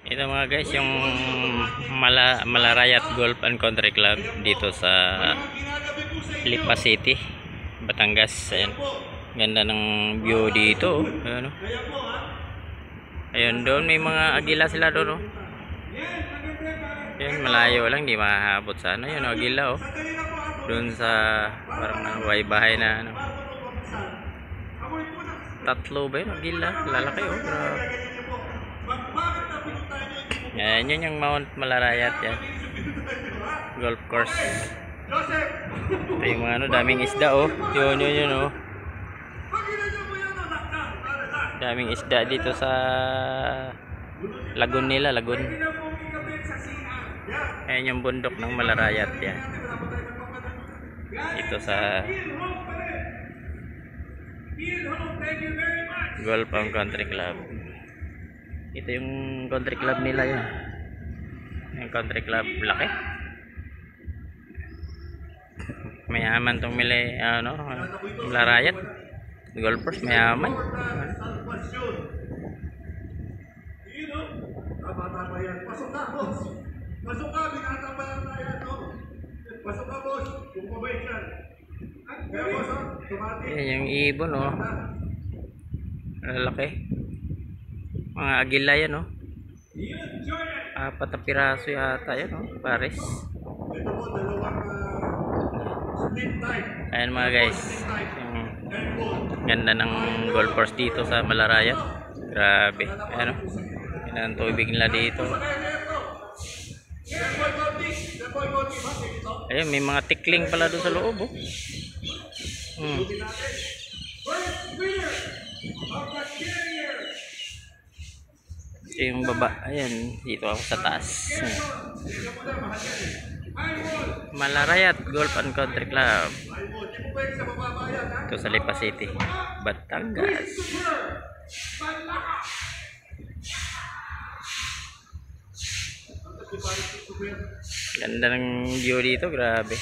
Ito mga guys, yung Malarayat Golf and Country Club dito sa Lipa City, Batangas. Ayan. Ganda ng view dito. Ayan, ayun, doon may mga agila sila doon. Ayan, malayo lang, di mahabot sa ano. Yun, agila doon sa parang bahay na ano. Tatlo ba yun? Agila, lalaki grabe. Yan, yun yung Mount Malarayat yan. Golf course. Ito yung mga ano, daming isda Yun. Daming isda dito sa lagoon nila, lagoon. Ayan yung bundok ng Malarayat yan. Ito sa Golf and Country Club. Ito yung country club nila yan. Yung country club, laki. Mayaman tong Malarayat. Golfers, mayaman. Pasok ka, boss. Pasok ka, binatabayan tayo, no? Pasok ka, boss. Kung mabait yan. Kaya, boss, tumating. Yan yung ibon, lalaki. Mga agila yan, 4 na piraso yata yan, pares. Ito po, dalawang split type. Ayan mga guys, yung ganda ng golf course dito sa Malarayat. Grabe. Ayan, yan ang tubig nila dito. Ayun, may mga tikling pala doon sa loob. Ito yung baba. Ayan, dito ako sa taas. Malarayat Golf and Country Club. Ito sa Lipa City, Batangas. Ganda ng view dito, grabe.